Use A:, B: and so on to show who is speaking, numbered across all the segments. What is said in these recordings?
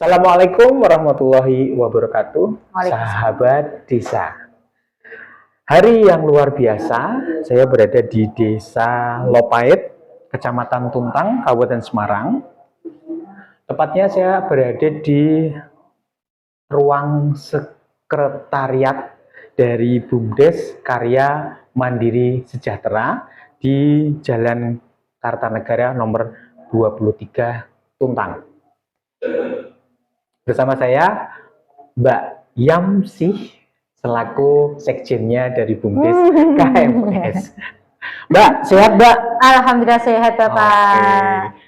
A: Assalamualaikum warahmatullahi wabarakatuh,
B: Waalaikumsalam.
A: sahabat desa. Hari yang luar biasa, saya berada di Desa Lopait, Kecamatan Tuntang, Kabupaten Semarang. Tepatnya saya berada di ruang sekretariat dari BUMDes Karya Mandiri Sejahtera di Jalan Kartanegara nomor 23 Tuntang. Bersama saya Mbak Yamsih selaku sekjennya dari BUMDes KMS. Mbak, sehat Mbak?
B: Alhamdulillah sehat Bapak.
A: Oke.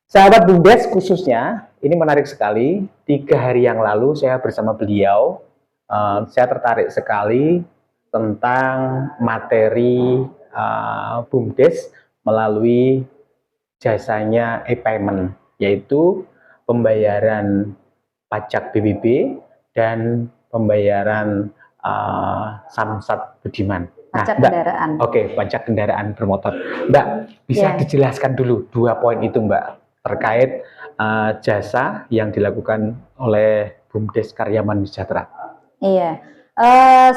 A: Sahabat BUMDes khususnya, ini menarik sekali. 3 hari yang lalu saya bersama beliau, saya tertarik sekali tentang materi BUMDes melalui jasanya e-payment, yaitu pembayaran pajak PBB dan pembayaran Samsat Budiman.
B: Pajak kendaraan.
A: Oke, pajak kendaraan bermotor. Mbak, bisa dijelaskan dulu 2 poin itu Mbak, terkait jasa yang dilakukan oleh BUMDes Karya Mandiri Sejahtera.
B: Iya.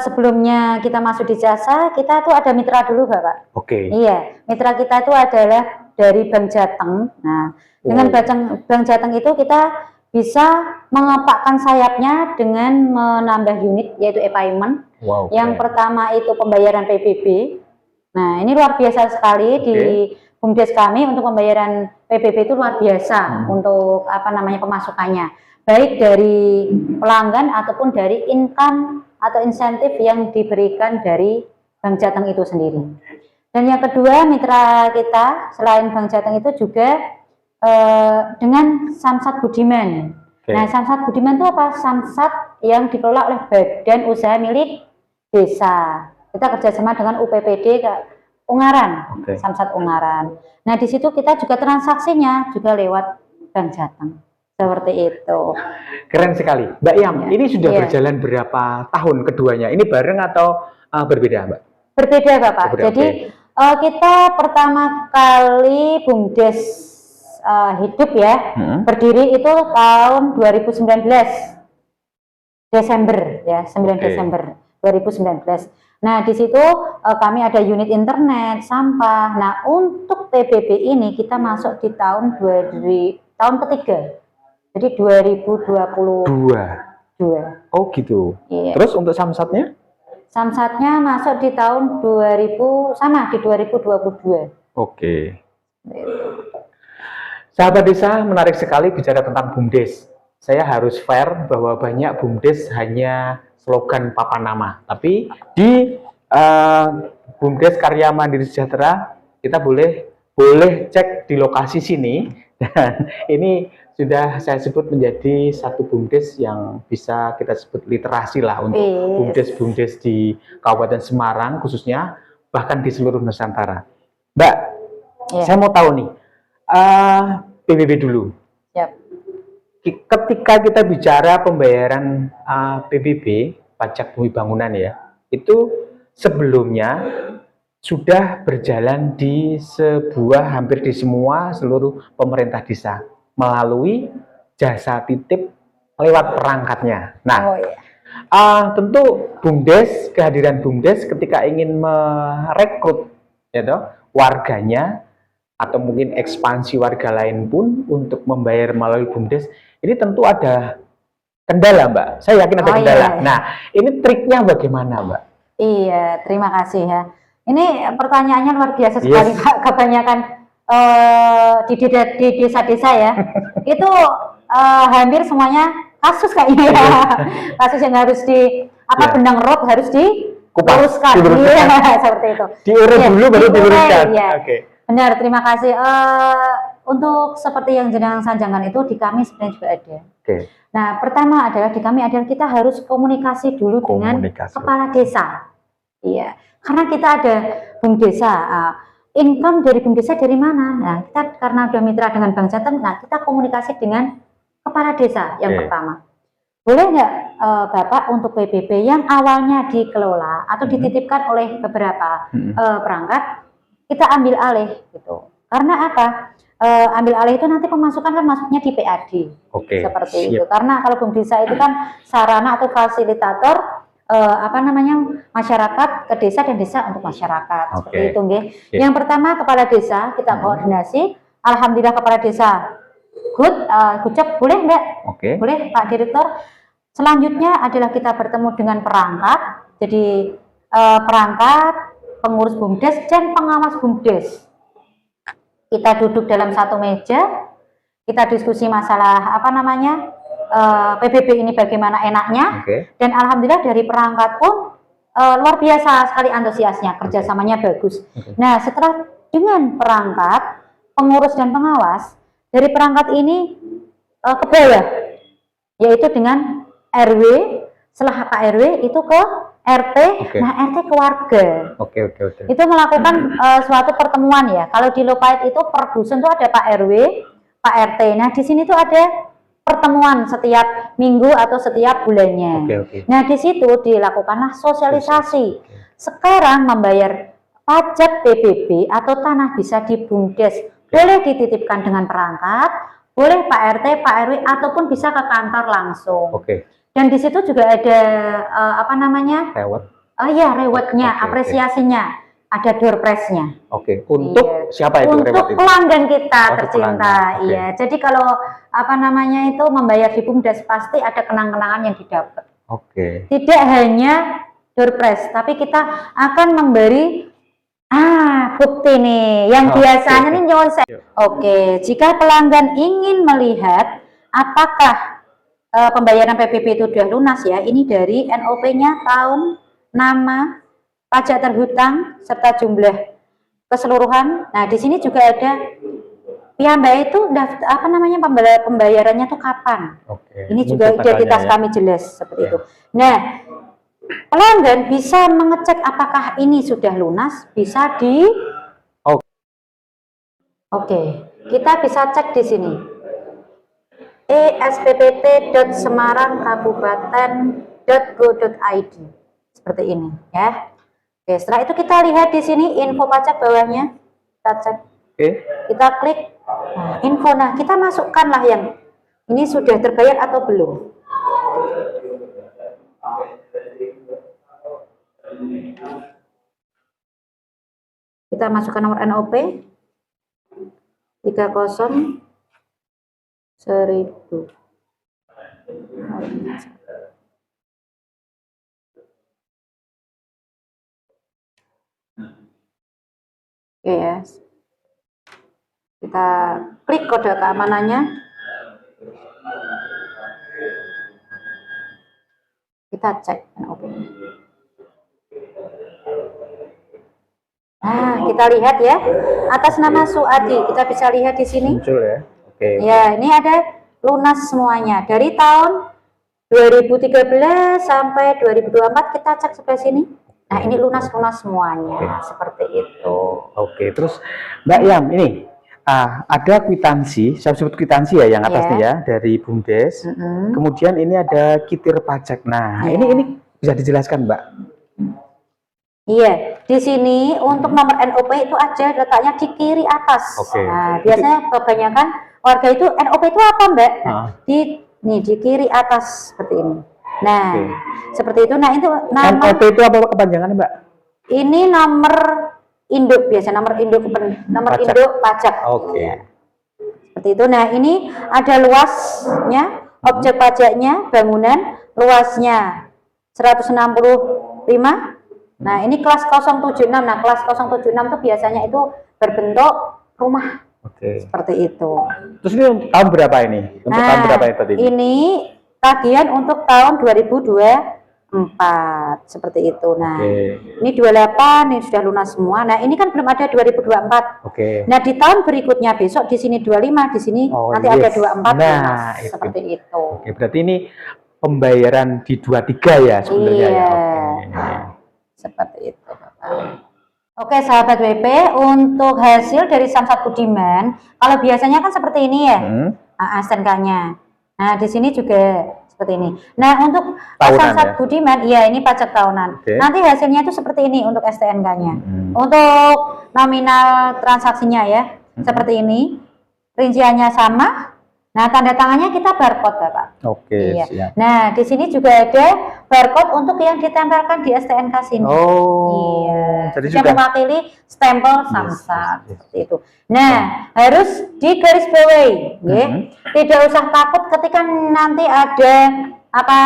B: Sebelumnya kita masuk di jasa, kita tuh ada mitra dulu Bapak.
A: Oke.
B: Iya, mitra kita itu adalah dari Bank Jateng. Nah, dengan Bank Jateng itu kita bisa mengepakkan sayapnya dengan menambah unit yaitu e-payment.
A: Wow,
B: yang pertama itu pembayaran PBB. Nah, ini luar biasa sekali di BUMDes kami untuk pembayaran PBB itu luar biasa untuk pemasukannya, baik dari pelanggan ataupun dari income atau insentif yang diberikan dari Bank Jateng itu sendiri. Dan yang kedua, mitra kita selain Bank Jateng itu juga dengan Samsat Budiman. Nah, Samsat Budiman itu apa? Samsat yang dikelola oleh Badan Usaha Milik Desa. Kita kerjasama dengan UPPD Ungaran, Samsat Ungaran. Nah, di situ kita juga transaksinya juga lewat Bank Jateng. Seperti itu.
A: Keren sekali. Mbak Yam, ini sudah berjalan berapa tahun keduanya? Ini bareng atau berbeda, Mbak?
B: Berbeda, Bapak. Jadi kita pertama kali BUMDes hidup ya, berdiri itu tahun 2019 Desember ya, 9 Desember 2019. Nah, di situ kami ada unit internet, sampah. Nah, untuk PBB ini kita masuk di tahun ketiga. Jadi 2022.
A: Oh gitu.
B: Iya.
A: Terus untuk Samsatnya?
B: Samsatnya masuk di tahun 2022.
A: Oke. Sahabat desa, menarik sekali bicara tentang BUMDes. Saya harus fair bahwa banyak BUMDes hanya slogan papan nama. Tapi di BUMDes Karya Mandiri Sejahtera kita boleh cek di lokasi sini. Dan ini sudah saya sebut menjadi satu BUMDes yang bisa kita sebut literasi lah untuk BUMDes di Kabupaten Semarang khususnya, bahkan di seluruh Nusantara. Mbak, saya mau tahu nih, PBB dulu. Ketika kita bicara pembayaran PBB, pajak bumi bangunan ya, itu sebelumnya sudah berjalan di hampir di seluruh pemerintah desa melalui jasa titip lewat perangkatnya. Nah, tentu BUMDes, kehadiran BUMDes ketika ingin merekrut warganya atau mungkin ekspansi warga lain pun untuk membayar melalui BUMDes, ini tentu ada kendala, Mbak. Saya yakin ada kendala. Nah, ini triknya bagaimana, Mbak?
B: Iya, terima kasih ya. Ini pertanyaannya luar biasa sekali, Pak. Kebanyakan di desa-desa ya, itu hampir semuanya kasus kayaknya ya. Kasus yang harus benang rot harus diluruskan. Iya, seperti itu.
A: Diurus dulu baru diluruskan.
B: Benar, terima kasih. Untuk seperti yang jenengan sanjangan itu di kami sebenarnya juga ada. Nah, pertama adalah di kami adalah kita harus komunikasi dulu dengan kepala desa. Iya, karena kita ada BUMDesa. Income dari BUMDesa dari mana? Nah, kita karena sudah mitra dengan Bank Jateng, nah kita komunikasi dengan kepala desa yang pertama. Boleh nggak Bapak untuk PBB yang awalnya dikelola atau dititipkan oleh beberapa perangkat, kita ambil alih gitu. Karena apa? ambil alih itu nanti pemasukan kan masuknya di PAD.
A: Oke.
B: Seperti
A: Siap.
B: itu. Karena kalau Bum Desa itu kan sarana atau fasilitator apa namanya masyarakat ke desa dan desa untuk masyarakat.
A: Oke.
B: Seperti itu, nggih.
A: Oke.
B: Yang pertama kepala desa kita koordinasi. Alhamdulillah kepala desa good, good job, boleh Mbak?
A: Oke.
B: Boleh Pak Direktur. Selanjutnya adalah kita bertemu dengan perangkat. Jadi perangkat, pengurus BUMDes dan pengawas BUMDes. Kita duduk dalam satu meja, kita diskusi masalah apa namanya PBB ini bagaimana enaknya, dan alhamdulillah dari perangkat pun luar biasa sekali antusiasnya, kerjasamanya bagus. Nah setelah dengan perangkat, pengurus dan pengawas, dari perangkat ini ke bawah, yaitu dengan RW, setelah Pak RW itu ke RT, nah RT ke warga. Itu melakukan suatu pertemuan ya. Kalau di Lopait itu per dusun itu ada Pak RW, Pak RT. Nah di sini tuh ada pertemuan setiap minggu atau setiap bulannya. Nah di situ dilakukanlah sosialisasi. Sekarang membayar pajak PBB atau tanah bisa di BUMDes, boleh dititipkan dengan perangkat, boleh Pak RT, Pak RW, ataupun bisa ke kantor langsung. Dan di situ juga ada apa namanya? Reward. Ya rewardnya, apresiasinya. Ada door prize-nya.
A: Untuk siapa itu?
B: Untuk pelanggan kita tercinta. Iya. Jadi kalau apa namanya itu membayar di BUMDes pasti ada kenang-kenangan yang didapat. Tidak hanya door prize, tapi kita akan memberi bukti nih. Yang biasanya nih nyontek. Jika pelanggan ingin melihat apakah pembayaran PBB itu sudah lunas ya, ini dari NOP-nya, tahun, nama, pajak terhutang serta jumlah keseluruhan. Nah di sini juga ada pihak itu apa namanya pembayarannya tuh kapan. Ini juga identitas kami jelas seperti itu. Nah pelanggan bisa mengecek apakah ini sudah lunas, bisa di kita bisa cek di sini esPPT.semarangkabupaten.go.id seperti ini ya. Setelah itu kita lihat di sini info pajak bawahnya, kita cek, kita klik info. Nah kita masukkanlah yang ini sudah terbayar atau belum. Kita masukkan nomor NOP 30 1000. Ya. Kita klik kode keamanannya. Kita cek NOP. Nah, kita lihat ya. Atas nama Suadi, kita bisa lihat di sini.
A: Muncul ya.
B: Ya, ini ada lunas semuanya dari tahun 2013 sampai 2024. Kita cek sebelah sini. Nah, ini lunas semuanya. Seperti itu.
A: Terus Mbak Yam, ini ada kwitansi, saya sebut kwitansi ya yang atas nih ya, dari BUMDes. Kemudian ini ada kitir pajak. Nah, ini bisa dijelaskan Mbak?
B: Iya, di sini untuk nomor NOP itu aja letaknya di kiri atas. Nah, biasanya kebanyakan warga itu NOP itu apa Mbak? Nah, di kiri atas seperti ini. Nah, seperti itu. Nah, itu nama
A: NOP itu apa kepanjangannya Mbak?
B: Ini nomor induk, biasa nomor induk pajak. Seperti itu. Nah, ini ada luasnya, objek pajaknya, bangunan, luasnya 165. Nah, ini kelas 076. Nah, kelas 076 itu biasanya itu berbentuk rumah. Seperti itu.
A: Terus ini untuk tahun berapa ini? Untuk tahun berapa tadi?
B: Ini tagihan untuk tahun 2024. Seperti itu. Nah, ini 28, ini sudah lunas semua. Nah, ini kan belum ada 2024. Nah, di tahun berikutnya besok di sini 25, di sini nanti ada 24 lunas. Seperti itu.
A: Berarti ini pembayaran di 23 ya sebenarnya ya.
B: Seperti itu Bapak. Sahabat WP, untuk hasil dari Samsat Budiman, kalau biasanya kan seperti ini ya, SNK-nya. Nah, di sini juga seperti ini. Nah, untuk Samsat Budiman, ini pajak tahunan. Nanti hasilnya itu seperti ini untuk STNK-nya. Untuk nominal transaksinya ya, seperti ini. rinciannya sama. Nah, tanda tangannya kita barcode, Bapak.
A: Oke,
B: Iya.
A: siap.
B: Nah, di sini juga ada barcode untuk yang ditempelkan di STNK sini.
A: Oh,
B: Iya.
A: jadi
B: Sudah
A: sudah
B: mewakili stempel
A: Yes,
B: samsat
A: yes.
B: seperti itu. Nah, harus digarisbawahi, nggih. Tidak usah takut ketika nanti ada apa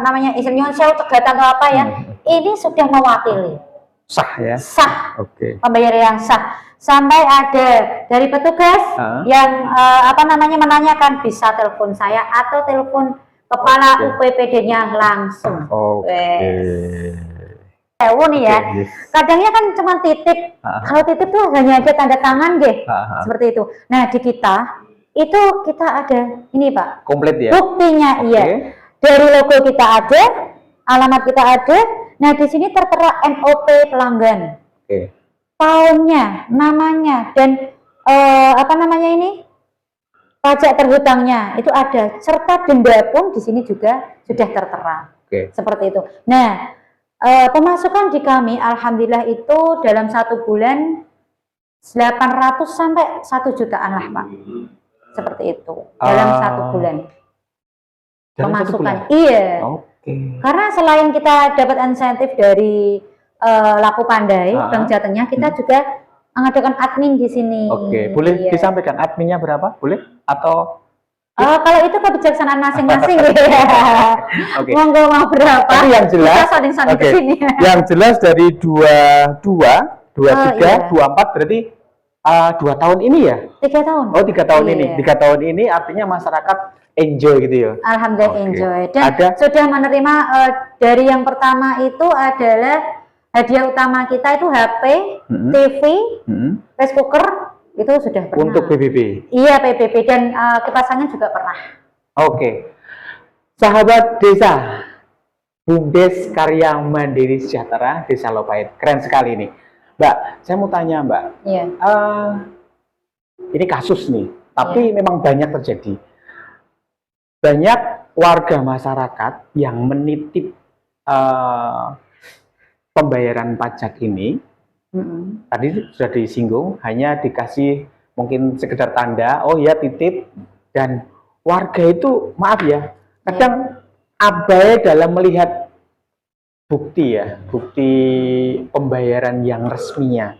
B: namanya istilahnya sewu tegatan atau apa ya. Ini sudah mewakili.
A: sah ya.
B: Sah.
A: Oke.
B: Pembayaran yang sah. Sampai ada dari petugas yang apa namanya menanyakan, bisa telepon saya atau telepon kepala UPPD-nya langsung.
A: Oke.
B: Sewu nih ya.
A: Yes.
B: Kadangnya kan cuma titip. Kalau titip tuh hanya ada tanda tangan deh. Seperti itu. Nah, di kita itu kita ada ini, Pak.
A: Komplit ya.
B: Buktinya iya. Dari logo kita ada, alamat kita ada. Nah, di sini tertera NOP pelanggan.
A: Oke.
B: Tahunnya, namanya, dan apa namanya ini, pajak terhutangnya itu ada, serta denda pun di sini juga sudah tertera. Seperti itu. Nah, pemasukan di kami, alhamdulillah itu dalam 1 bulan 800 sampai 1 jutaan lah, Pak. Seperti itu. Dalam 1 bulan. Pemasukan. Iya. Karena selain kita dapat insentif dari Laku Pandai, Bank Jatengnya, kita juga mengadakan admin di sini.
A: Oke, boleh disampaikan adminnya berapa? Boleh? Atau
B: kalau itu kebijaksanaan masing-masing ya. Monggo mau berapa?
A: Tapi yang jelas,
B: ke sini.
A: Yang jelas dari 23, 24 berarti 2 tahun ini ya?
B: 3 tahun.
A: Oh, 3 tahun ini. 3 tahun ini artinya masyarakat enjoy gitu ya? Alhamdulillah
B: enjoy. Dan sudah menerima dari yang pertama itu adalah hadiah utama kita itu HP, TV, rice cooker, itu sudah pernah.
A: Untuk PBB? Iya,
B: PBB, dan kipas angin juga pernah.
A: Oke. Sahabat desa, BUMDes Karya Mandiri Sejahtera Desa Lopait. Keren sekali ini. Mbak, saya mau tanya Mbak.
B: Iya.
A: Ini kasus nih, tapi memang banyak terjadi. Banyak warga masyarakat yang menitip pembayaran pajak ini, tadi sudah disinggung, hanya dikasih mungkin sekedar tanda, oh ya titip, dan warga itu maaf ya, kadang abai dalam melihat bukti ya, bukti pembayaran yang resminya.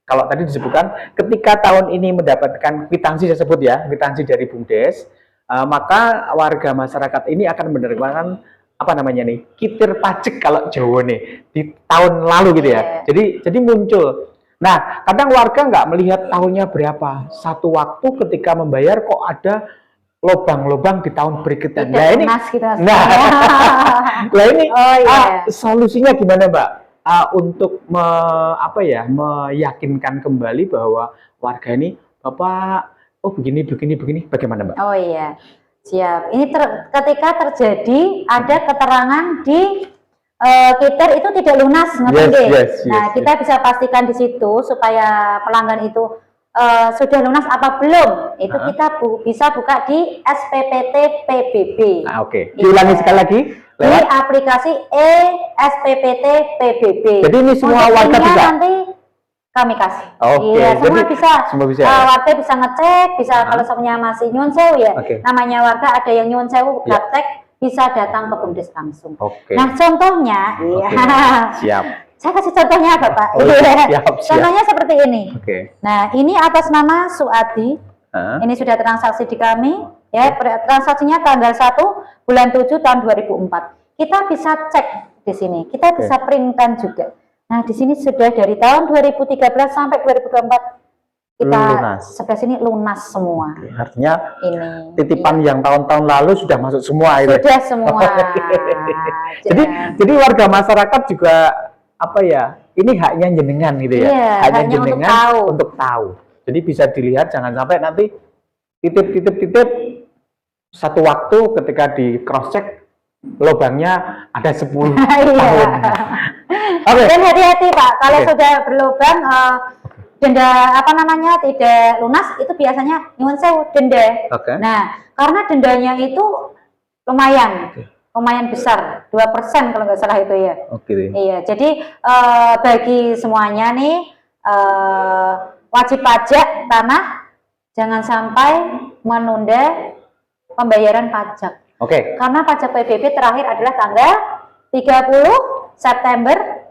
A: Kalau tadi disebutkan, ketika tahun ini mendapatkan kwitansi tersebut ya, kwitansi dari BUMDes, maka warga masyarakat ini akan menerima apa namanya nih, kitir pajak kalau Jawa nih di tahun lalu gitu ya. Jadi muncul. Nah, kadang warga nggak melihat tahunnya berapa. Satu waktu ketika membayar kok ada lobang-lobang di tahun berikutnya. Nah ini, solusinya gimana Mbak? Untuk meyakinkan kembali bahwa warga ini, Bapak, oh begini, bagaimana Mbak?
B: Oh iya. Siap. Ini ketika terjadi ada keterangan di kitir itu tidak lunas, nah kita bisa pastikan di situ supaya pelanggan itu sudah lunas apa belum. Itu kita bisa buka di SPPT PBB.
A: Oke. Diulangi sekali lagi.
B: Di aplikasi SPPT PBB.
A: Jadi ini semua warga bisa.
B: Nanti kami kasih.
A: Iya,
B: semua bisa. Warga bisa ngecek, bisa kalau semuanya masih nyuwun sewu ya. Namanya warga ada yang nyuwun sewu, gaptek, bisa datang ke BUMDes langsung. Nah, contohnya,
A: siap.
B: Saya kasih contohnya Bapak.
A: Siap.
B: Contohnya seperti ini. Nah, ini atas nama Suadi. Ini sudah transaksi di kami. Ya, transaksinya tanggal 1 bulan 7 tahun 2004. Kita bisa cek di sini. Kita bisa printkan juga. Nah, di sini sudah dari tahun 2013 sampai 2024 kita sebelah sini lunas semua.
A: Artinya ini titipan yang tahun-tahun lalu sudah masuk semua itu.
B: Sudah semua.
A: jadi warga masyarakat juga apa ya? Ini haknya jenengan gitu ya.
B: Iya,
A: haknya jenengan untuk tahu. Jadi bisa dilihat, jangan sampai nanti titip satu waktu ketika di cross check lubangnya ada 10 tahun.
B: Dan hati-hati Pak, kalau sudah berlubang denda apa namanya tidak lunas, itu biasanya nyuwun sewu denda. Nah, karena dendanya itu lumayan besar, 2% kalau nggak salah itu ya. Iya, jadi bagi semuanya nih wajib pajak tanah jangan sampai menunda pembayaran pajak.
A: Oke.
B: Karena pajak PBB terakhir adalah tanggal 30 September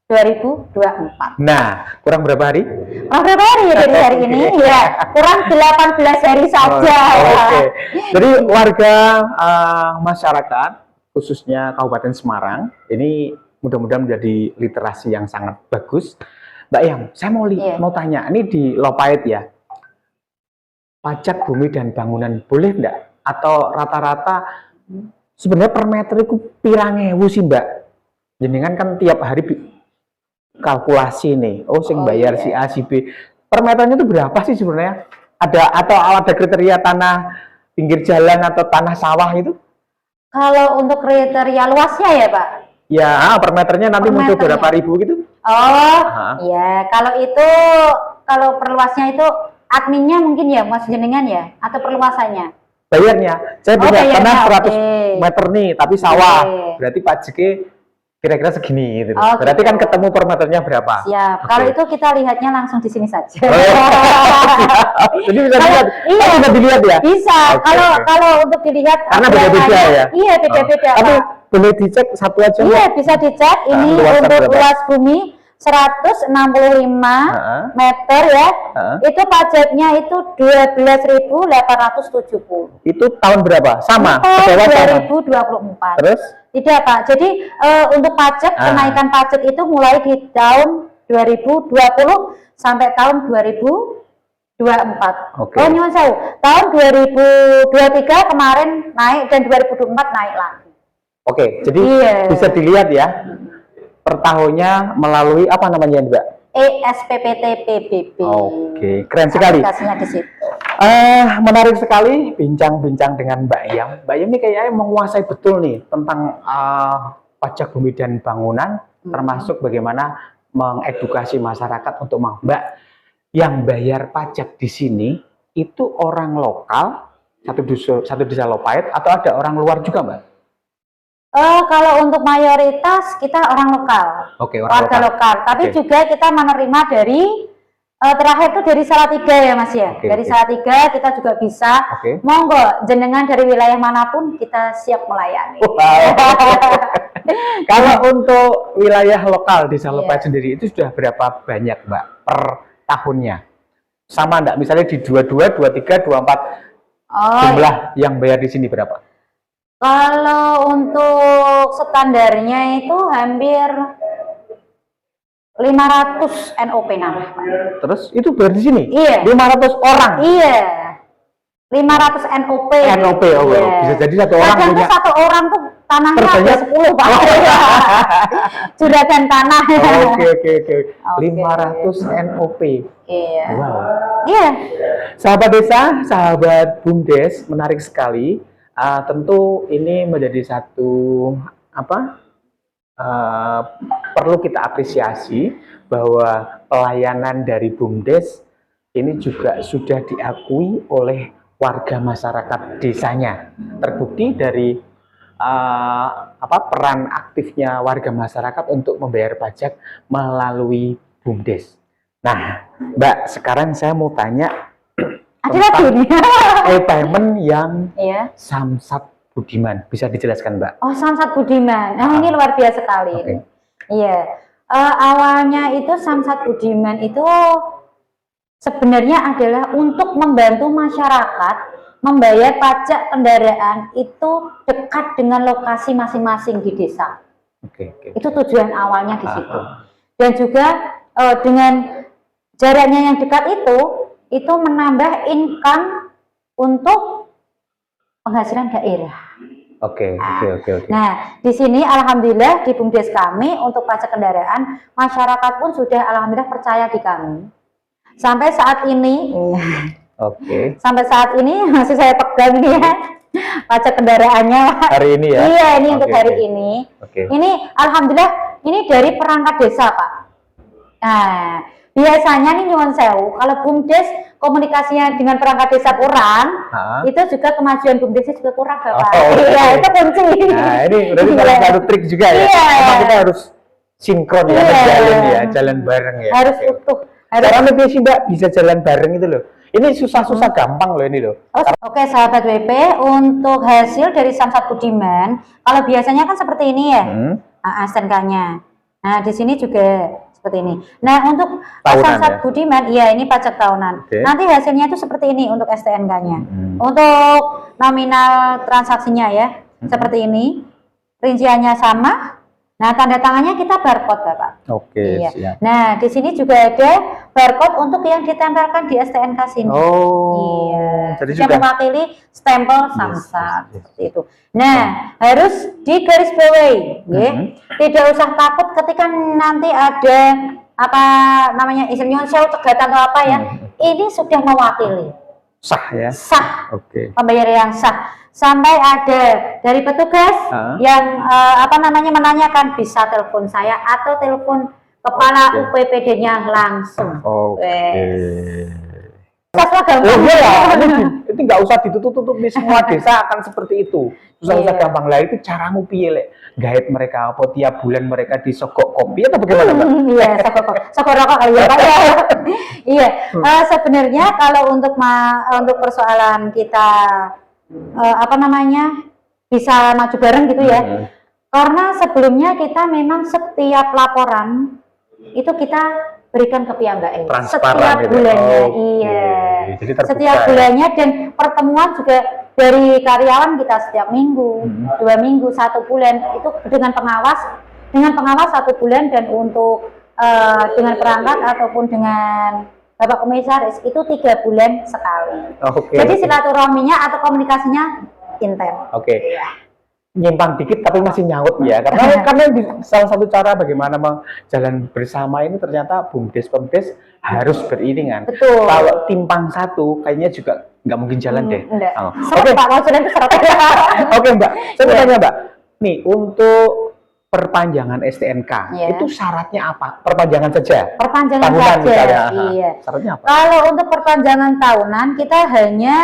B: 2024.
A: Nah, kurang berapa hari?
B: Kurang berapa hari ya dari hari ini? Ya, kurang 18 hari saja.
A: Oke. Jadi warga masyarakat khususnya Kabupaten Semarang ini mudah-mudahan menjadi literasi yang sangat bagus. Mbak Yang, saya mau tanya, ini di Lopait ya, pajak bumi dan bangunan boleh enggak? Atau rata-rata sebenarnya per meter itu pirang ewu sih Mbak? Jenengan kan tiap hari kalkulasi nih, sing bayar si A si B, per meternya itu berapa sih sebenarnya? Ada kriteria tanah pinggir jalan atau tanah sawah itu?
B: Kalau untuk kriteria luasnya ya Pak?
A: Ya, per meternya nanti muncul berapa ribu gitu?
B: Oh, ya kalau itu, kalau perluasnya itu adminnya mungkin ya Mas jenengan ya, atau perluasannya?
A: Bayarnya, saya punya tanah 100 meter nih, tapi sawah, berarti pajaknya kira-kira segini gitu. Berarti kan ketemu per meternya berapa?
B: Siap. Kalau itu kita lihatnya langsung di sini saja.
A: Jadi bisa dilihat.
B: Iya.
A: Bisa dilihat ya?
B: Bisa. Kalau untuk dilihat
A: karena beda-beda ya.
B: Iya, beda-beda.
A: Tapi boleh dicek satu aja.
B: Iya, bisa dicek. Ini untuk luas bumi 165 meter ya. Itu pajaknya itu 12.870.
A: Itu tahun berapa? Sama?
B: 2024.
A: Terus?
B: Tidak Pak. Jadi untuk pajak, kenaikan pajak itu mulai di tahun 2020 sampai tahun 2024. Oh nyuwun sewu. Tahun 2023 kemarin naik dan 2024 naik lagi.
A: Oke, jadi bisa dilihat ya. Per tahunnya melalui apa namanya Mbak?
B: ESPPT PBB.
A: Oke, keren sekali.
B: Aplikasinya di situ.
A: Menarik sekali bincang-bincang dengan Mbak Yang. Mbak Yang ini kayaknya menguasai betul nih tentang pajak bumi dan bangunan, termasuk bagaimana mengedukasi masyarakat untuk Mbak yang bayar pajak di sini itu orang lokal satu desa Lopait atau ada orang luar juga Mbak?
B: Kalau untuk mayoritas kita orang lokal, warga lokal. Tapi juga kita menerima dari terakhir tuh dari Salatiga ya Mas ya. Dari Salatiga kita juga bisa. Monggo jenengan dari wilayah manapun kita siap melayani.
A: Kalau untuk wilayah lokal di Lopait sendiri itu sudah berapa banyak Mbak per tahunnya? Sama enggak? Misalnya di 22, 23, 24 jumlah yang bayar di sini berapa?
B: Kalau untuk standarnya itu hampir 500 NOP nama.
A: Terus itu bayar di sini?
B: Iya.
A: 500 orang?
B: Iya. 500 NOP.
A: NOP, bisa jadi satu orang punya.
B: Satu orang tuh tanahnya ada 10 Pak. Juragan tanah.
A: Oke. 500 NOP.
B: Iya.
A: Wow.
B: Iya.
A: Sahabat desa, sahabat BUMDes, menarik sekali. Tentu ini menjadi satu perlu kita apresiasi bahwa pelayanan dari BUMDes ini juga sudah diakui oleh warga masyarakat desanya. Terbukti dari peran aktifnya warga masyarakat untuk membayar pajak melalui BUMDes. Nah, Mbak, sekarang saya mau tanya payment yang Samsat Budiman, bisa dijelaskan Mbak? Oh,
B: Samsat Budiman, ini luar biasa sekali. Iya, awalnya itu Samsat Budiman itu sebenarnya adalah untuk membantu masyarakat membayar pajak kendaraan itu dekat dengan lokasi masing-masing di desa. Itu tujuan awalnya di situ. Dan juga dengan jaraknya yang dekat itu menambah income untuk penghasilan daerah.
A: Oke.
B: Nah, di sini alhamdulillah di BUMDes kami untuk pajak kendaraan, masyarakat pun sudah alhamdulillah percaya di kami. Sampai saat ini, sampai saat ini masih saya pegang nih ya pajak kendaraannya.
A: Hari ini ya?
B: Iya, ini untuk hari ini. Ini alhamdulillah ini dari perangkat desa Pak. Nah, biasanya nih nyuwun sewu, kalau BUMDes komunikasinya dengan perangkat desa kurang, itu juga kemajuan BUMDesnya juga kurang Bapak. Iya, itu kunci.
A: Nah, ini berarti salah satu trik juga ya. Memang kita harus sinkron ya, jalan bareng ya.
B: Harus utuh.
A: Cara lebih sih Mbak bisa jalan bareng itu loh. Ini susah-susah gampang loh ini loh.
B: Oke, sahabat WP, untuk hasil dari Samsat Budiman, kalau biasanya kan seperti ini ya, STNK-nya. Nah, di sini juga seperti ini. Nah, untuk
A: Tahunan
B: Samsat
A: ya?
B: Budiman, iya ini pajak tahunan.
A: Oke.
B: Nanti hasilnya itu seperti ini untuk STNK-nya. Untuk nominal transaksinya ya, seperti ini. Rinciannya sama. Nah, tanda tangannya kita barcode, Bapak.
A: Oke,
B: Iya.
A: siap.
B: Nah, di sini juga ada barcode untuk yang ditempelkan di STNK sini.
A: Oh,
B: Iya.
A: jadi
B: Yang
A: sudah
B: mewakili stempel
A: Yes,
B: Samsat
A: yes.
B: seperti itu. Nah, harus digarisbawahi, ya. Tidak usah takut ketika nanti ada apa namanya istilahnya sewu tegatan atau apa ya. Ini sudah mewakili.
A: sah ya.
B: Sah.
A: Oke.
B: Pembayar yang sah. Sampai ada dari petugas yang apa namanya menanyakan, bisa telepon saya atau telepon kepala UPPD-nya langsung.
A: Oke.
B: Susah gampang.
A: Oh iya, itu nggak usah ditutup-tutup, di semua desa akan seperti itu. Susah-susah gampang lah, itu caramu piye lek guide mereka apa tiap bulan mereka disogok kopi atau bagaimana, Mbak?
B: Iya, sogok rokok kali ya, Pak ya. Iya, sebenarnya kalau untuk persoalan kita apa namanya bisa maju bareng gitu ya. Karena sebelumnya kita memang setiap laporan itu kita berikan ke pihak Mbak E. Setiap
A: gitu.
B: bulannya, iya.
A: Jadi terbuka,
B: setiap bulannya dan pertemuan juga dari karyawan kita setiap minggu, 2 minggu, 1 bulan itu dengan pengawas 1 bulan, dan untuk dengan perangkat ataupun dengan Bapak Komisaris itu 3 bulan sekali. Jadi silaturahminya atau komunikasinya intens.
A: Oke. Nyimpang dikit tapi masih nyaut ya, karena salah satu cara bagaimana jalan bersama ini ternyata BUMDes PEMDes harus beriringan.
B: Betul.
A: Kalau timpang satu kayaknya juga nggak mungkin jalan deh.
B: Oke, Pak, maksudnya itu syaratnya.
A: Oke, Mbak, saya mau tanya, Mbak, nih untuk perpanjangan STNK itu syaratnya apa? Perpanjangan saja?
B: Perpanjangan
A: tahunan
B: saja,
A: misalnya.
B: iya.
A: Syaratnya apa?
B: Kalau untuk perpanjangan tahunan kita hanya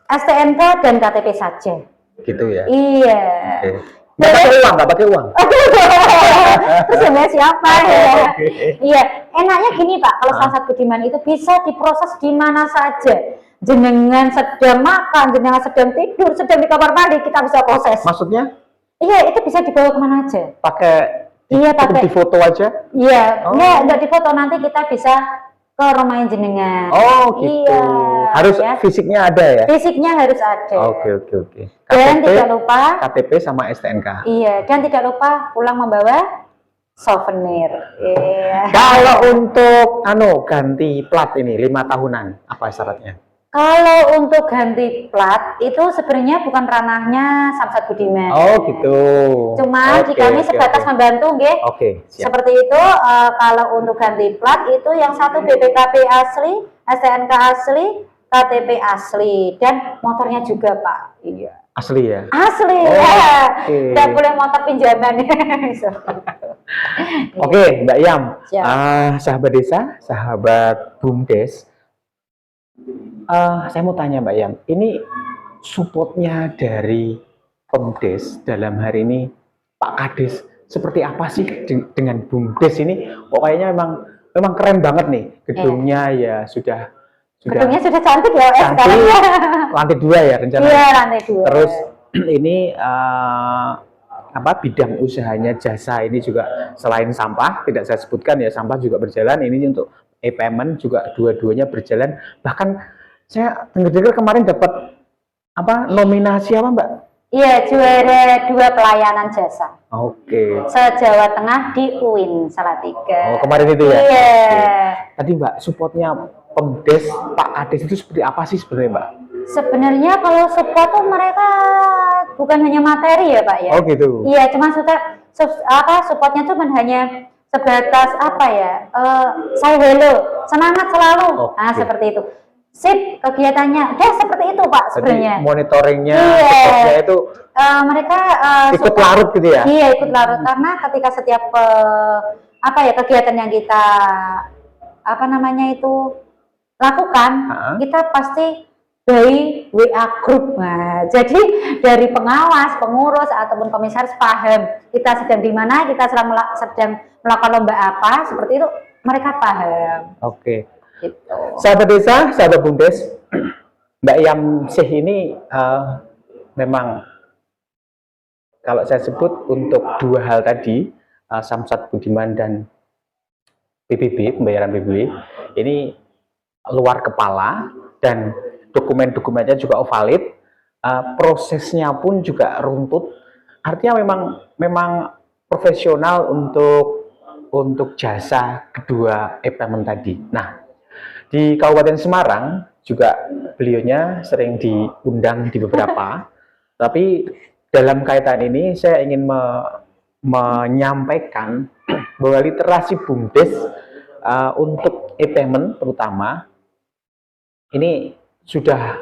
B: STNK dan KTP saja.
A: Gitu ya?
B: Iya.
A: Nggak pakai uang, nggak pakai uang.
B: Terus yang siapa ya? Iya, enaknya gini Pak, kalau Samsat Budiman itu bisa diproses di mana saja. Jenengan sedang makan, jenengan sedang tidur, sedang di kamar mandi, kita bisa proses.
A: Maksudnya?
B: Iya, itu bisa dibawa kemana aja.
A: Pakai
B: pakai
A: di foto aja?
B: Iya, enggak di foto, nanti kita bisa ke rumah jenengan.
A: Oh gitu.
B: Iya,
A: harus
B: ya.
A: Fisiknya ada ya?
B: Fisiknya harus ada.
A: Oke.
B: Dan tidak lupa
A: KTP sama STNK.
B: Iya, dan tidak lupa pulang membawa souvenir. Iya.
A: Kalau untuk ganti plat ini 5 tahunan, apa syaratnya?
B: Kalau untuk ganti plat itu sebenarnya bukan ranahnya Samsat Budiman.
A: Oh gitu.
B: Cuma di kami sebatas membantu, nggih.
A: Oke.
B: Seperti itu. Kalau untuk ganti plat itu yang satu BPKB asli, STNK asli, KTP asli, dan motornya juga Pak. Iya.
A: Asli ya?
B: Asli ya. Tidak boleh motor pinjaman.
A: Oke, Mbak Yam. Sahabat desa, sahabat BUMDes. Saya mau tanya Mbak Yam, ini supportnya dari PEMDes dalam hari ini, Pak Kades, seperti apa sih dengan BUMDes ini? Pokoknya memang keren banget nih, gedungnya ya sudah
B: gedungnya sudah cantik ya,
A: cantik, lantai 2 ya rencananya.
B: Iya, lantai 2.
A: Terus ini bidang usahanya jasa ini juga selain sampah, tidak saya sebutkan ya, sampah juga berjalan, ini untuk e-payment juga dua-duanya berjalan. Bahkan saya dengar kemarin dapat nominasi apa Mbak?
B: Iya, juara 2 pelayanan jasa.
A: Oke.
B: Se-Jawa Tengah di UIN Salatiga.
A: Oh, kemarin itu ya?
B: Iya.
A: Tadi Mbak, supportnya PEMDes Pak Kades itu seperti apa sih sebenarnya Mbak?
B: Sebenarnya kalau support tuh mereka bukan hanya materi ya Pak ya.
A: Oh gitu.
B: Iya, cuma supportnya tuh hanya sebatas saya hello, semangat selalu. Nah, seperti itu. Sip, kegiatannya seperti itu Pak sebenarnya.
A: Monitoringnya, supportnya itu
B: mereka
A: ikut larut gitu ya?
B: Iya, ikut larut, karena ketika setiap kegiatan yang kita lakukan, kita pasti dari WA group. Nah, jadi dari pengawas, pengurus ataupun komisaris paham kita sedang di mana, kita sedang melakukan lomba apa, seperti itu mereka paham.
A: Oke.
B: Gitu.
A: Sahabat desa, sahabat BUMDes, Mbak Yamsih ini memang kalau saya sebut untuk dua hal tadi, Samsat Budiman dan PBB, pembayaran PBB, ini luar kepala dan dokumen-dokumennya juga valid, prosesnya pun juga runtut. Artinya memang profesional untuk jasa kedua e-payment tadi. Nah, di Kabupaten Semarang juga beliaunya sering diundang di beberapa, tapi dalam kaitan ini saya ingin menyampaikan bahwa literasi BUMDes untuk e-payment terutama ini sudah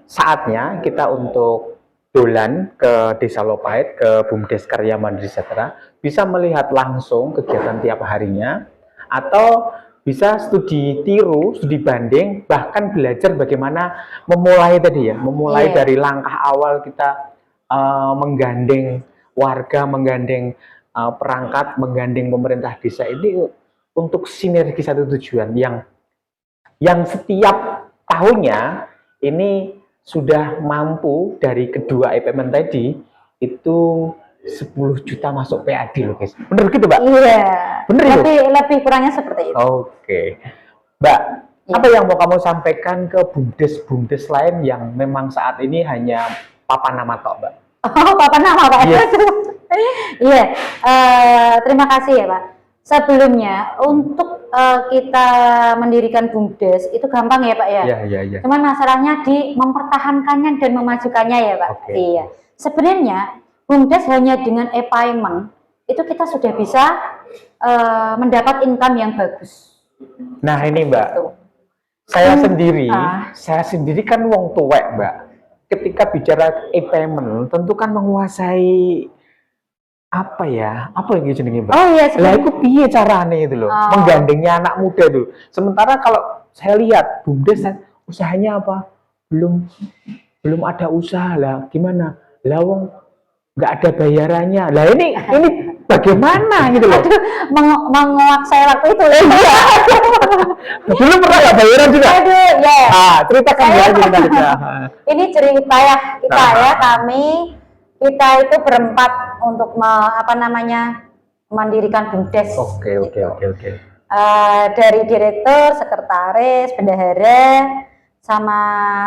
A: saatnya kita untuk dolan ke Desa Lopait, ke BUMDes Karya Mandiri Sejahtera, bisa melihat langsung kegiatan tiap harinya, atau bisa studi tiru, studi banding, bahkan belajar bagaimana memulai tadi ya, memulai dari langkah awal kita menggandeng warga, menggandeng perangkat, menggandeng pemerintah desa ini untuk sinergi satu tujuan yang setiap tahunnya ini sudah mampu dari kedua e-payment tadi itu 10 juta masuk PAD loh guys. Bener gitu Mbak?
B: Iya.
A: Bener itu?
B: Lebih kurangnya seperti itu.
A: Oke. Mbak, apa yang mau kamu sampaikan ke BUMDes lain yang memang saat ini hanya papan nama tok Mbak?
B: Oh, papan nama Pak.
A: Yes.
B: Iya. Terima kasih ya Pak. Sebelumnya untuk kita mendirikan BUMDes itu gampang ya Pak ya.
A: Iya.
B: Cuman masalahnya di mempertahankannya dan memajukannya ya Pak.
A: Okay.
B: Iya. Sebenarnya BUMDes hanya dengan e-payment itu kita sudah bisa mendapat income yang bagus.
A: Nah ini Mbak,
B: Gitu.
A: saya sendiri kan wong tuwek Mbak. Ketika bicara e-payment tentu kan menguasai apa yang jenenge Mbak?
B: Oh iya.
A: Lah itu piye carane itu loh, menggandengnya anak muda tuh. Sementara kalau saya lihat BUMDes usahanya apa? Belum ada usaha lah. Gimana? Lah wong nggak ada bayarannya. Lah ini bagaimana gitu loh?
B: Menguak saya waktu itu.
A: Dulu pernah nggak bayaran juga?
B: Aduh, ya.
A: Ceritakan ya cerita.
B: Ini cerita ya kita ya, kita itu berempat untuk mendirikan BUMDes.
A: Oke.
B: Dari direktur, sekretaris, bendahara, sama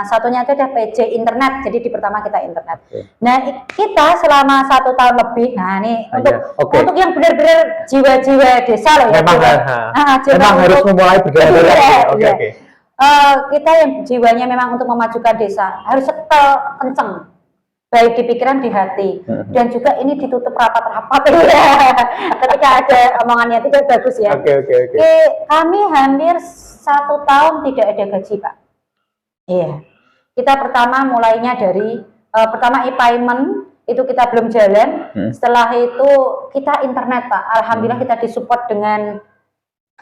B: satunya itu ada PJ internet. Jadi di pertama kita internet. Nah kita selama 1 tahun lebih. Nah ini untuk yang benar-benar jiwa-jiwa desa loh ya.
A: Memang harus memulai bergerak. Oke.
B: Kita yang jiwanya memang untuk memajukan desa harus kenceng, baik di pikiran, di hati, dan juga ini ditutup rapat-rapat ya. Ketika ada omongannya itu bagus ya.
A: Oke.
B: Kami hampir 1 tahun tidak ada gaji Pak. Iya, kita pertama mulainya dari pertama e-payment itu kita belum jalan. Setelah itu kita internet Pak. Alhamdulillah kita disupport dengan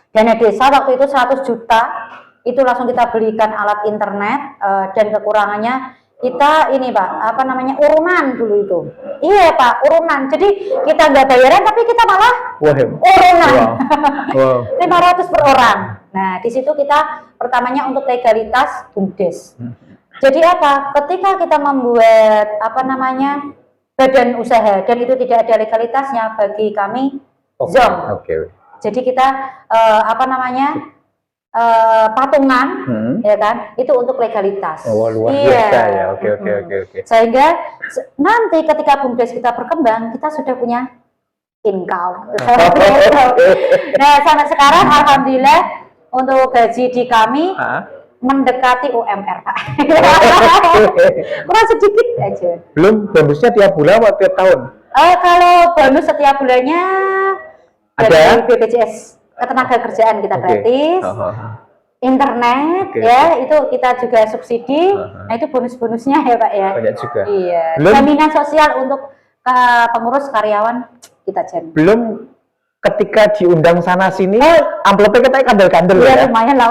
B: dana desa waktu itu 100 juta. Itu langsung kita belikan alat internet dan kekurangannya kita ini Pak, urunan dulu itu. Iya Pak, urunan. Jadi kita nggak bayaran tapi kita malah urunan. Wow. 500 per orang. Nah, di situ kita pertamanya untuk legalitas BUMDes. Jadi apa? Ketika kita membuat badan usaha dan itu tidak ada legalitasnya bagi kami zong. Jadi kita patungan, ya kan? Itu untuk legalitas.
A: Oh, luar biasa ya. Oke.
B: Sehingga nanti ketika BUMDes kita berkembang, kita sudah punya income. Nah, sampai sekarang alhamdulillah untuk gaji di kami mendekati UMR Pak. Kurang sedikit aja.
A: Belum bonusnya tiap bulan atau tiap tahun?
B: Kalau bonus setiap bulannya dari BPJS Ketenagakerjaan kita gratis. Internet ya itu kita juga subsidi. Nah itu bonus-bonusnya ya Pak ya.
A: Banyak juga.
B: Iya. Jaminan sosial untuk pengurus karyawan kita jamin.
A: Belum ketika diundang sana sini, amplopnya kita kandel-kandel
B: ya. Lumayan lah.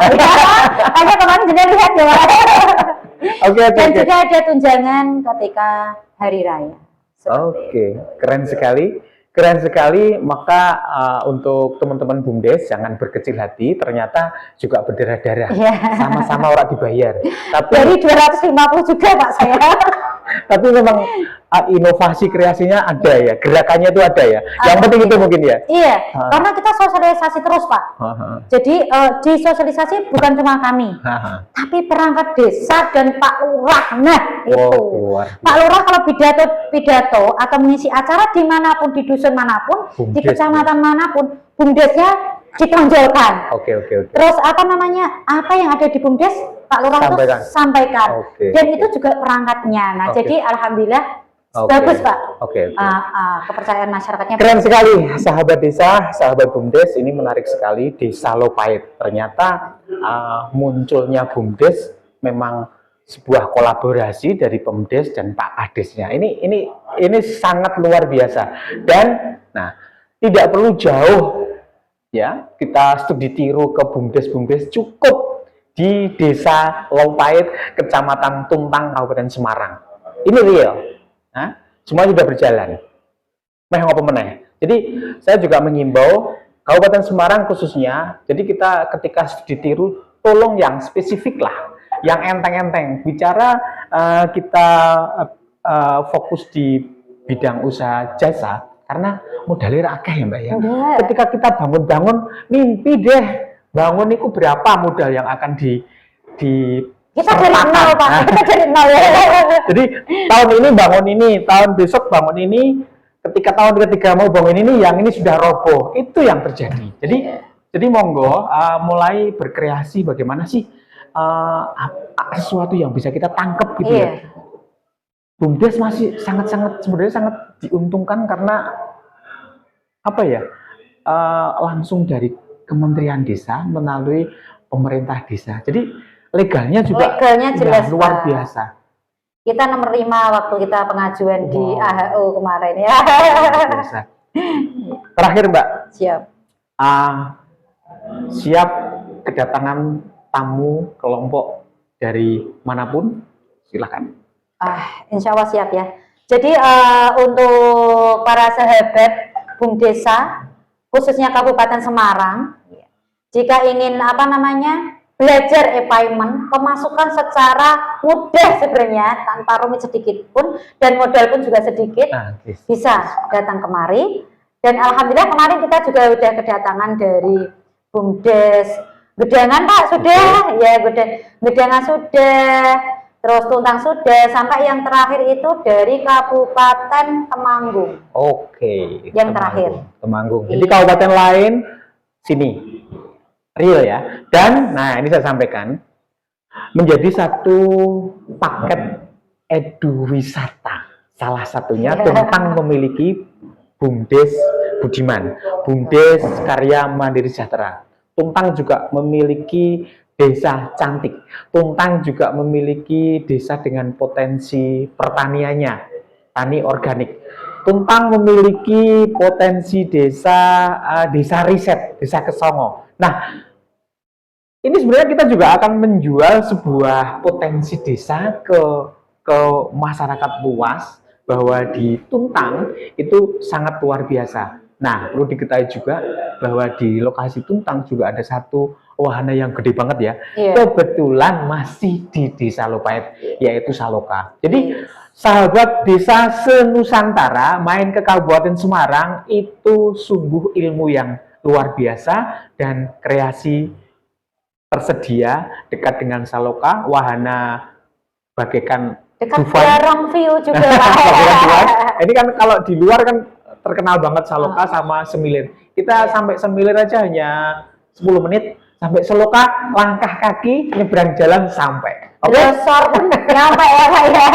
B: Hanya kemarin sudah lihat ya. Dan juga ada tunjangan ketika hari raya.
A: Oke, keren sekali. Keren sekali, maka untuk teman-teman BUMDes jangan berkecil hati, ternyata juga berdarah-darah,
B: Iya.
A: sama-sama orang dibayar. Tapi
B: Dari 250 juga Pak saya.
A: tapi memang inovasi kreasinya ada ya, gerakannya itu ada ya. Yang penting itu mungkin ya.
B: Iya, karena kita sosialisasi terus Pak. Jadi di sosialisasi bukan cuma kami, tapi perangkat desa dan Pak Lurah. Nah itu, Pak Lurah kalau pidato atau mengisi acara dimanapun, di dusun manapun, di kecamatan manapun, BUMDesnya ditonjolkan.
A: Oke.
B: Terus apa namanya, apa yang ada di BUMDes Pak Lurah sampaikan. Dan itu juga perangkatnya. Nah jadi alhamdulillah bagus Pak. Kepercayaan masyarakatnya.
A: Keren sekali, sahabat desa, sahabat BUMDes, ini menarik sekali. Desa Lopait ternyata munculnya BUMDes memang sebuah kolaborasi dari Pemdes dan Pak Kadesnya. Ini sangat luar biasa. Dan nah, tidak perlu jauh ya, kita studi tiru ke BUMDes, cukup di Desa Lopait, Kecamatan Tuntang, Kabupaten Semarang. Ini real. Nah, semua sudah berjalan. Jadi saya juga mengimbau Kabupaten Semarang khususnya, jadi kita ketika studi tiru, tolong yang spesifik lah, yang enteng-enteng. Bicara kita fokus di bidang usaha jasa, karena modalnya akeh ya Mbak ya. Ketika kita bangun-bangun, mimpi deh, bangun itu berapa modal yang akan
B: kita dari nol Pak, kita dari nol ya.
A: Jadi tahun ini bangun ini, tahun besok bangun ini, ketika tahun ketiga mau bangun ini, yang ini sudah roboh. Itu yang terjadi. Jadi monggo mulai berkreasi bagaimana sih sesuatu yang bisa kita tangkap gitu ya. BUMDes masih sebenarnya sangat diuntungkan karena apa ya? Langsung dari Kementerian Desa melalui pemerintah desa. Jadi legalnya juga
B: jelas
A: luar biasa.
B: Kita nomor 5 waktu kita pengajuan di AHO kemarin ya.
A: Biasa. Terakhir Mbak.
B: Siap.
A: Siap kedatangan tamu kelompok dari manapun, silakan.
B: Insya Allah siap ya. Jadi untuk para sahabat BUMDesa, khususnya Kabupaten Semarang, jika ingin belajar e-payment, pemasukan secara mudah sebenarnya, tanpa rumit sedikit pun, dan modal pun juga sedikit, bisa datang kemari. Dan alhamdulillah kemarin kita juga sudah kedatangan dari BUMDes Gedangan Pak, sudah ya, Gedangan sudah, terus Tuntang sudah, sampai yang terakhir itu dari Kabupaten Temanggung. Yang terakhir
A: Temanggung. Jadi kabupaten lain sini real ya. Dan nah ini saya sampaikan menjadi satu paket edu wisata, salah satunya Tuntang memiliki BUMDes Budiman, BUMDes Karya Mandiri Sejahtera. Tuntang juga memiliki desa cantik. Tuntang juga memiliki desa dengan potensi pertaniannya, tani organik. Tuntang memiliki potensi desa riset, desa Kesongo. Nah, ini sebenarnya kita juga akan menjual sebuah potensi desa ke masyarakat luas, bahwa di Tuntang itu sangat luar biasa. Nah, perlu diketahui juga bahwa di lokasi Tuntang juga ada satu wahana yang gede banget ya. Kebetulan masih di Desa Lopait, yaitu Saloka. Jadi sahabat desa se-Nusantara main ke Kabupaten Semarang itu sungguh ilmu yang luar biasa, dan kreasi tersedia dekat dengan Saloka, wahana bagaikan
B: dekat Barong View juga.
A: Ini kan kalau di luar kan terkenal banget Saloka sama Semilir. Kita sampai Semilir aja hanya 10 menit, sampai Saloka langkah kaki nyebrang jalan sampai.
B: Nyampe ya Pak ya.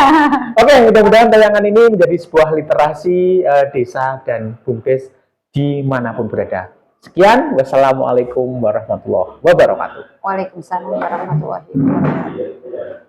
A: Mudah-mudahan tayangan ini menjadi sebuah literasi desa dan BUMDes dimanapun berada. Sekian, wassalamualaikum warahmatullahi wabarakatuh.
B: Waalaikumsalam warahmatullahi wabarakatuh.